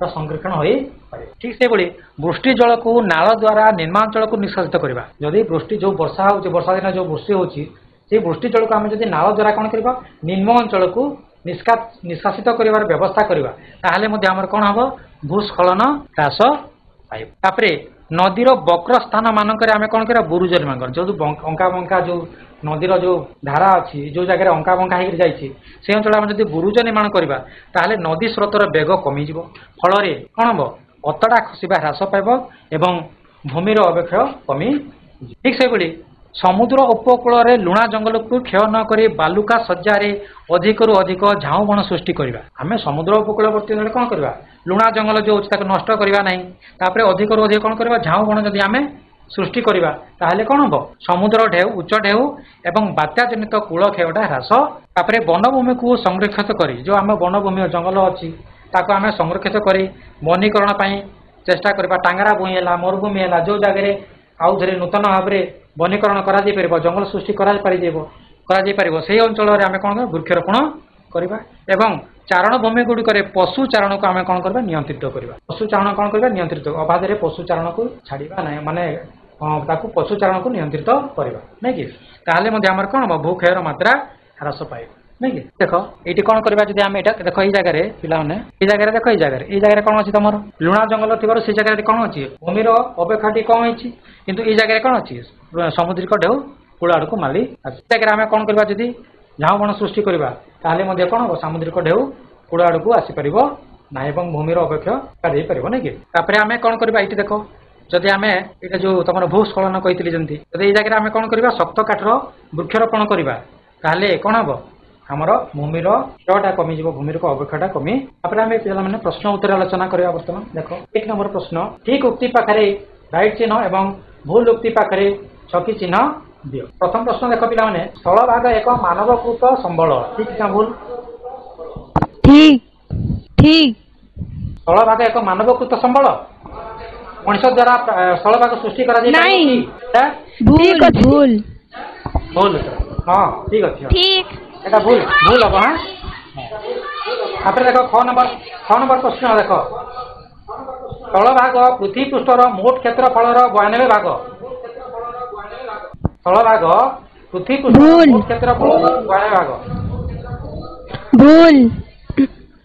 संरक्षण हो पारे ठीक से भाई वृष्टि जल को नाल द्वारा निम्नांचल को निष्कासित करवा जदि वृष्टि जो वर्षा हो वर्षा दिन जो वृष्टि होची से वृष्टि जल को आम जब नाल द्वारा कौन करवा निम्न अंचल को निष्कासित कर व्यवस्था करवा ताहले आमर कौन हम भूस्खलन ह्रास पाइब तापरे नदीर बक्र स्थान मानक आम कौन करा बुरुज निर्माण जो अंका बंका जो नदीर जो धारा अच्छी जो जगह अंका बंका हो से अंचल आम जब बुरुज निर्माण करवा ताहले नदी स्रोतर बेग कमिज फल कौन हम अतड़ा खसवा ह्रास पाइब एवं भूमिर अवक्षय कमी ठीक से भाई समुद्र उपकूल में लुणा जंगल को क्षय नक बालुका सज्जारे अधिक रु अधिक झाऊ बण सृष्टि करवा आम समुद्र उपकूलवर्ती कौन करवा लुणा जंगल जो अच्छी नष्ट करवा ना अधिक रु अधिक कौन करवा झाऊ बण जदि आम सृष्टि करवा ताहले कौन हम समुद्र ढेउ उच्च ढेउ एवं बात्या जनित कूल क्षयटा ह्रास तापर वनभूमि को संरक्षित करी जो आम वनभूमि जंगल अच्छी ताको आम संरक्षित करी वनीकरण चेष्टा करवा टांगरा भूमि है मरुभूमि है जो जगह आउ थे नूतन भाव में वनीकरण कर जंगल सृष्टि कर से अंचल आम कौन वृक्षरोपण करवा एवं चारण भूमि गुड़िक पशु चारण को आम कौन करवा नियंत्रित करवा पशु चारण कौन करवा नियंत्रित अबाध पशु चारण को छाड़ा ना माने पशु चारण को नियंत्रित करवा नहीं कि ताहले आमर कौन हम भूक्षयर मात्रा ह्रास पाइब नहीं कि देख ये कौन करवा जब आम यहाँ देख जगह पाने जगह देख ये जगह कौन अच्छी तुम लुणा जंगल थी से जगह कौन अच्छी भूमिर अवक्षय कम होती किंतु ये जगह कौन अच्छी समुद्रिक ढेउ कूल आड़ को माली जगह आम कौन करवा जदि झाऊ बण सृष्टि करवा ताहले कौन हम सामुद्रिक ढेउ कूल आड़ को आसीपर ना भूमिर अवक्षय पार नहीं कि आम कौन करवा ये देख जदि आम ये जो तुम भूस्खलन कही जमी जब ये जगह आम कौन करवा शक्त काठर वृक्षरोपण करवा ताहले कौन हम आमर भूमिर क्षयटा कमिज भूमिर अवक्षयटा कमी आम पे प्रश्न उत्तर आलोचना करवा बर्तमान देख 1 नंबर प्रश्न ठीक उक्ति पाखे राइट चिन्ह एवं भूल उक्ति पाखे छकी चिन्ह दियो प्रथम प्रश्न देख पे स्थल भाग एक मानवकृत संबल ठीक ना भूल ठीक ठीक स्थल भाग एक मानवकृत संबल मनुष्य द्वारा स्थल भाग सृष्टि भूल भूल हाँ ठीक अच्छे ठीक এটা ভুল ভুল হব হ্যাঁ তারপরে দেখো 6 নম্বর প্রশ্ন দেখো স্থলভাগ পৃথিবী পৃষ্ঠর মোট ক্ষেত্রফলর 92 ভাগ স্থলভাগ পৃথিবী পৃষ্ঠর মোট ক্ষেত্রফল 92 ভাগ ভুল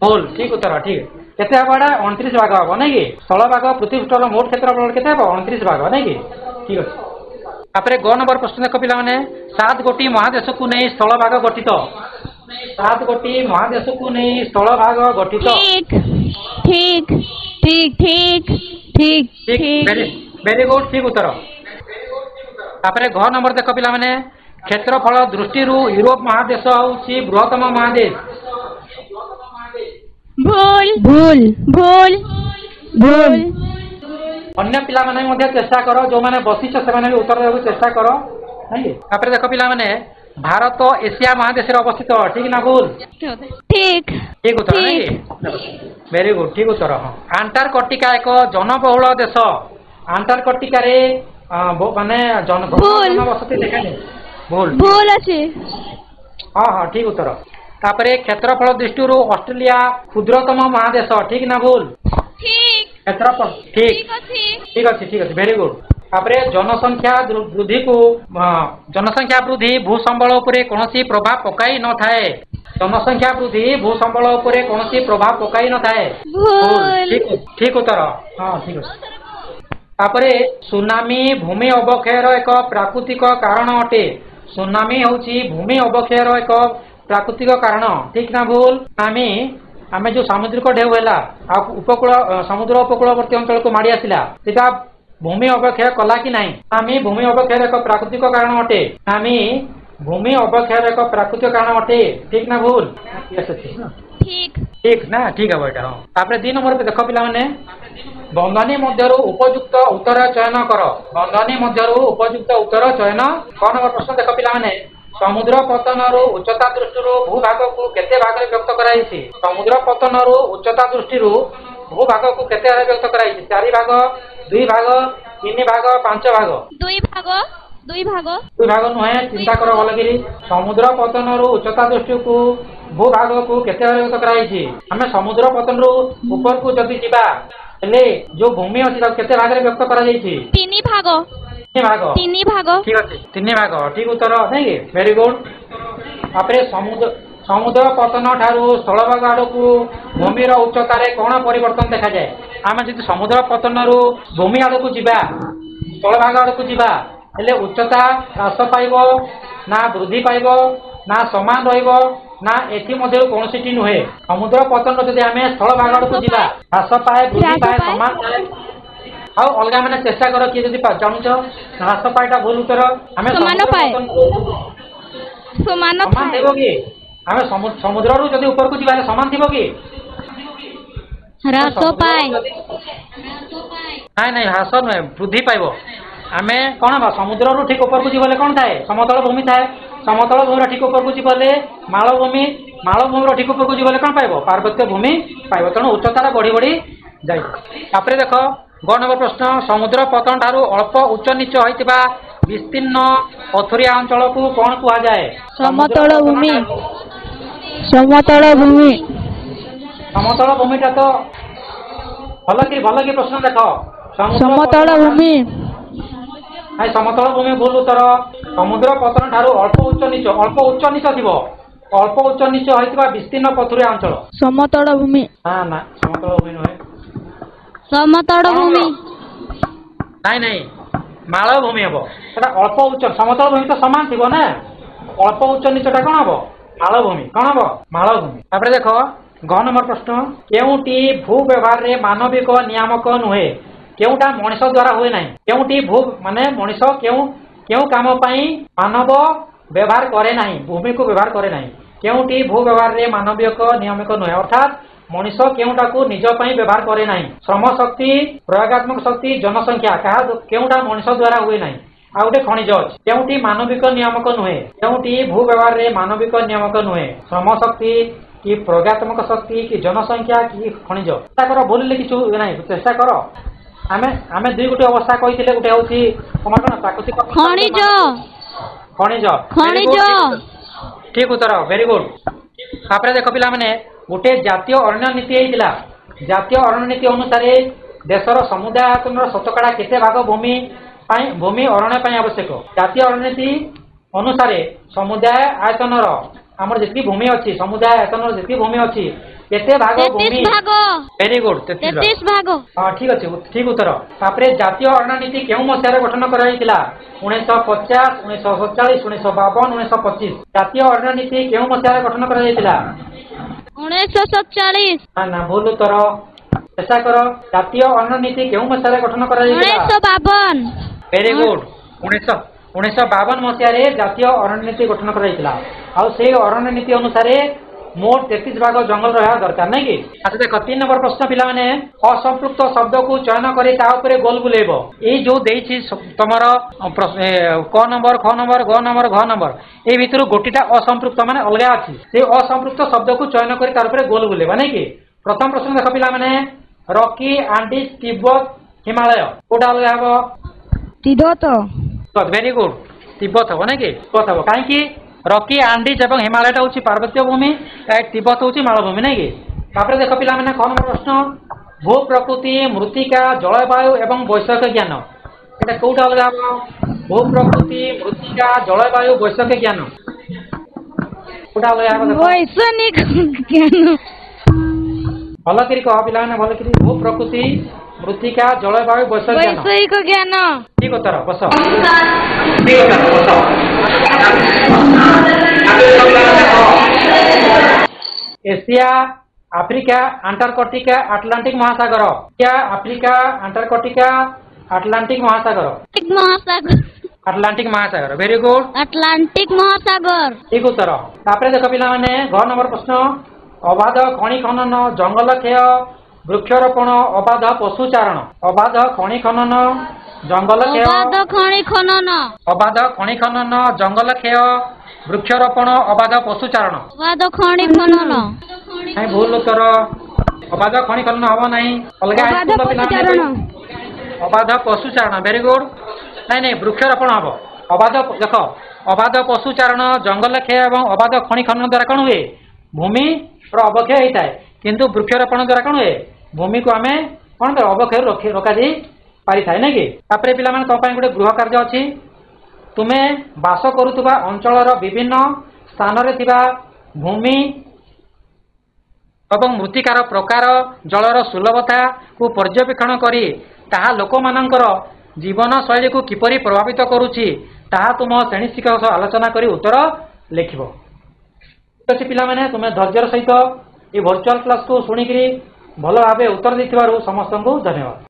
ভুল ঠিক উত্তর ঠিক কেতে হব এটা 29 ভাগ হব নাই কি স্থলভাগ পৃথিবী পৃষ্ঠর মোট ক্ষেত্রফল কেতে হব 29 ভাগ নাই কি ঠিক আছে तापर ग नंबर प्रश्न देख पे 7 गोटी महादेश को नहीं स्थल भाग गठित 7 गोटी महादेश को नहीं स्थल भाग गठित ठीक ठीक ठीक ठीक ठीक ठीक वेरी गुड ठीक उत्तर तापर घ नंबर देख पे क्षेत्रफल दृष्टि यूरोप महादेश हूँ बृहत्तम महादेश भूल भूल भूल भूल अन्य पिला माने चेष्टा कर जो मैंने बसीच से उत्तर देवाक चेष्टा कर नहीं देख पे भारत एशिया महादेश अवस्थित ठीक ना भूल ठीक ठीक उत्तर नहीं वेरी गुड ठीक उत्तर हाँ अंटार्कटिका एक जनबहुल देश अंटार्कटिका माने जनबसति देखा भूल भूल अच्छे हाँ हाँ ठीक उत्तर तापर क्षेत्रफल दृष्टि ऑस्ट्रेलिया क्षुद्रतम महादेश ठीक ना भूल ठीक क्षेत्रफल ठीक ठीक अच्छे ठीक अच्छे वेरी गुड तापर जनसंख्या वृद्धि को जनसंख्या वृद्धि भूसंबल उपरे कौन प्रभाव पकाई न थाए जनसंख्या वृद्धि भूसंबल उपरे कौनसी प्रभाव पकाई न थाए भूल ठीक उत्तर हाँ ठीक अच्छे तापरे सुनामी भूमि अवक्षयर एक प्राकृतिक कारण अटे सुनामी होची भूमि अवक्षयर एक प्राकृतिक कारण ठीक ना भूल आमे जो सामुद्रिक ढेउ है उपकूल समुद्र उपकूलवर्ती अंचल को माड़ी आसला सेटा भूमि अवक्षय कला कि नहीं आमी भूमि अवक्षयर एक प्राकृतिक कारण अटे आमी भूमि अवक्षयर एक प्राकृतिक कारण अटे ठीक ना भूल ठीक ठीक ना ठीक है बेटा हाँ तापरे 2 नंबर पे देख पिला माने बंधनी मध्यरु उपयुक्त उत्तर चयन कर बंधनी मध्यरु उपयुक्त उत्तर चयन कौन नंबर प्रश्न देख पिला माने समुद्र पतनरु उच्चता दृष्टि भूभाग को केते भाग रे व्यक्त कराइछि समुद्र पतनरु उच्चता दृष्टि भूभाग को केते भाग व्यक्त कराइछि 4 भाग 2 भाग 3 भाग 5 भाग 2 भाग नुहे चिंता कर भलगिरी समुद्र पतनरु उच्चता दृष्टि को भूभाग को केते भाग व्यक्त कराइछि हमें समुद्र पतनरु ऊपर को जदि जिबा हेले जो भूमि अछि ता केते भाग रे व्यक्त करा जाइछि 3 भाग ठीक अछि 3 भाग ठीक उत्तर नहीं वेरी गुड आपरे समुद्र पतन ठारू स्थलभाग आड़कू भूमिर उच्चता रे कौन परिवर्तन देखा जाए आम जब समुद्र पतन रु भूमि आड़कू जीवा स्थलभाग आड़कू जीवा हेले उच्चता ह्रास पाइब ना वृद्धि पाइब ना समान रहिब ना एथि मध्य कौन सी नुहे समुद्र पतन जदि आम स्थलभाग आड़कू जीवा ह्रास पाए वृद्धि पाए समान पाए आउ अलगा मैंने चेष्टा कर किए जदि चाहूच ह्रास पाएटा भूल उत्तर आम समान देव कि आम समुद्र रु जदि ऊपर को जीवा समान थी कि ह्रास पाए नहीं ह्रास नुहे वृद्धि पाइब आम कौन हम समुद्र रु ठीक ऊपर को जीवले कौन थाए समतल भूमि थाए समतल भूमि ठीक ऊपर को जीवले मालभूमि ठीक ऊपर को जीवले कौन पाइब पार्वत्य भूमि पाइब तेणु उच्चतार बढ़ी बढ़ी जाए देख ग नंबर प्रश्न समुद्र पतन ठारू अल्प उच्च नीच होइतिबा विस्तीर्ण पथुरिया अंचल को कौन कहा जाए समतल भूमि समतल भूमिटा तो भल की प्रश्न देख समतल भूमि समतल भूमि भूल उत्तर समुद्र पतन ठारू अल्प उच्च नीच थिबो अल्प उच्च नीच होइतिबा विस्तीर्ण पथुरिया अंचल समतल भूमि ना समतल भूमि नुहे समतल भूमि नहीं मालभूमि हम सेटा अल्प उच्च समतल भूमि तो सामान थी ना अल्प उच्च नीचटा कौन हम मालभूमि कौन हम मालभूमि तापर देख ग नंबर प्रश्न केउटी भू व्यवहार रे मानविक नियामक नुहे केउटा मनीष द्वारा हुए नहीं केउटी भू माने मनीष केउ काम पाई मानव व्यवहार करे नहीं भूमि को व्यवहार करे नहीं केउटी भू व्यवहार रे मानविक नियामक नुहे अर्थात मनीष केउटा को निज पई व्यवहार करे नहीं श्रम शक्ति प्रयोगात्मक शक्ति जनसंख्या केउटा मनीष द्वारा हुए नहीं आ गोटे खनिज अछि केउटी मानविक नियामक नुहे केउटी भू व्यवहार रे मानविक नियामक नुहे श्रम शक्ति कि प्रयोगात्मक शक्ति कि जनसंख्या कि खनिज चेष्टा कर भूल किछु नहीं चेष्टा कर आमे दुई गोटे अवस्था कहिथिले गोटे होछि कमन कोन प्राकृतिक खनिज ठीक उत्तर वेरी गुड तापर देख पिला माने गोटे जातीय अरण्य नीति होइतिला जातीय अरण्य नीति अनुसार देशर समुदाय आयतन शतकड़ा केते भाग भूमि अरण्य पाई आवश्यक जातीय अरण्य नीति अनुसार समुदाय आयतन आमर जितकी भूमि अच्छी समुदाय आयतन जितकी भूमि अच्छी केते भाग भूमि वेरी गुड 33 भाग हां ठीक अछि ठीक उत्तर तापरे जातीय अरण्य नीति केउ मसिया गठन कराइतिला 1950 1947 1952 1925 जातीय अरण्य नीति केउ मसिया गठन कराइतिला 1947 ना भूल उत्तर चेष्टा कर जातीय अरण्य नीति केउ मसिया गठन कराइतिला 1952 वेरी गुड 1952 मसिया जातीय अरण्य नीति गठन कराइतिला आ से अरण्य नीति अनुसार मोट 33 भाग जंगल रहा दरकार नहीं कि अच्छा देख 3 नंबर प्रश्न पिला माने असंपृक्त शब्द को चयन करे ता ऊपर गोल बुलेबो ए जो देछि तमर क नंबर ख नंबर ग नंबर घ नंबर ए भितर गोटीटा असंपृक्त माने अलगा अछि से असंपृक्त शब्द को चयन करे तार ऊपर गोल बुलेबा नहीं कि प्रथम प्रश्न देख पिला माने रॉकी आंडीज तिब्बत हिमालय कोडा अलगा हबो तिब्बत वेरी गुड तिब्बत हबो नहीं कि तिब्बत हबो काहे कि रॉकी आंडीज एवं हिमालयटा होची पार्वत्य भूमि तिब्बत होची मालभूमि नहीं कि तापर देख पिला माने ख नंबर प्रश्न भू प्रकृति मृत्तिका जलवायु एवं वैषयिक ज्ञान एटा कोउटा अलगा भू प्रकृति मृत्तिका जलवायु वैषयिक ज्ञान କୋଉଟା ଅଲଗା ହେବ ଦେଖ ବୈଷୟିକ ଜ୍ଞାନ ଭଲ କରି କହ ପିଲାମାନେ ଭଲ କରି ଭୂ ପ୍ରକୃତି ମୃତ୍ତିକା ଜଳବାୟୁ ବୈଷୟିକ ଜ୍ଞାନ ବୈଷୟିକ ଜ୍ଞାନ ଠିକ ଉତ୍ତର ବସ ଠିକ ଉତ୍ତର ବସ ଏସିଆ ଆଫ୍ରିକା ଆଣ୍ଟାର୍କଟିକା ଆଟଲାଣ୍ଟିକ ମହାସାଗର ଏସିଆ ଆଫ୍ରିକା ଆଣ୍ଟାର୍କଟିକା ଆଟଲାଣ୍ଟିକ ମହାସାଗର ମହାସାଗର ଆଟଲାଣ୍ଟିକ ମହାସାଗର ଭେରି ଗୁଡ ଆଟଲାଣ୍ଟିକ ମହାସାଗର ଠିକ ଉତ୍ତର ତାପରେ ଦେଖ ପିଲାମାନେ ଘ ନମ୍ବର ପ୍ରଶ୍ନ ଅବାଧ ଖଣି ଖନନ ଜଙ୍ଗଲ କ୍ଷୟ ବୃକ୍ଷରୋପଣ ଅବାଧ ପଶୁଚାରଣ ଅବାଧ ଖଣି ଖନନ ଜଙ୍ଗଲ କ୍ଷୟ ଅବାଧ ଖଣି ଖନନ ଅବାଧ ଖଣି ଖନନ ଜଙ୍ଗଲ କ୍ଷୟ ବୃକ୍ଷରୋପଣ ଅବାଧ ପଶୁଚାରଣ ଅବାଧ ଖଣି ଖନନ ନାଇଁ ଭୁଲ ଉତ୍ତର ଅବାଧ ଖଣି ଖନନ ହବ ନାହିଁ ଅଲଗା ଅବାଧ ହାଇସ୍କୁଲର ପିଲାମାନେ ପଶୁଚାରଣ ଅବାଧ ପଶୁଚାରଣ ଭେରି ଗୁଡ ନାଇଁ ନାଇଁ ବୃକ୍ଷରୋପଣ ହବ ଅବାଧ ଦେଖ ଅବାଧ ପଶୁଚାରଣ ଜଙ୍ଗଲ କ୍ଷୟ ଏବଂ ଅବାଧ ଖଣି ଖନନ ଦ୍ୱାରା କ'ଣ ହୁଏ ଭୂମିର ଅବକ୍ଷୟ ହେଇଥାଏ କିନ୍ତୁ ବୃକ୍ଷରୋପଣ ଦ୍ୱାରା କ'ଣ ହୁଏ ଭୂମିକୁ ଆମେ କ'ଣ ଅବକ୍ଷୟରୁ ରୋକାଯାଇ ପାରିଥାଏ ନାଇଁ କି ତାପରେ ପିଲାମାନେ ତମ ପାଇଁ ଗୋଟେ ଗୃହ କାର୍ଯ୍ୟ ଅଛି ତୁମେ ବାସ କରୁଥିବା ଅଞ୍ଚଳର ବିଭିନ୍ନ ସ୍ଥାନରେ ଥିବା ଭୂମି ଏବଂ ମୃତ୍ତିକାର ପ୍ରକାର ଜଳର ସୁଲଭତାକୁ ପର୍ଯ୍ୟବେକ୍ଷଣ କରି ତାହା ଲୋକମାନଙ୍କର ଜୀବନ ଶୈଳୀକୁ କିପରି ପ୍ରଭାବିତ କରୁଛି ତାହା ତୁମ ଶ୍ରେଣୀ ଶିକ୍ଷକ ସହ ଆଲୋଚନା କରି ଉତ୍ତର ଲେଖିବ ଠିକ ଅଛି ପିଲାମାନେ ତୁମେ ଧୈର୍ଯ୍ୟର ସହିତ এই ଭର୍ଚୁଆଲ କ୍ଲାସକୁ ଶୁଣିକିରି ଭଲ ଭାବେ ଉତ୍ତର ଦେଇଥିବାରୁ ସମସ୍ତଙ୍କୁ ଧନ୍ୟବାଦ।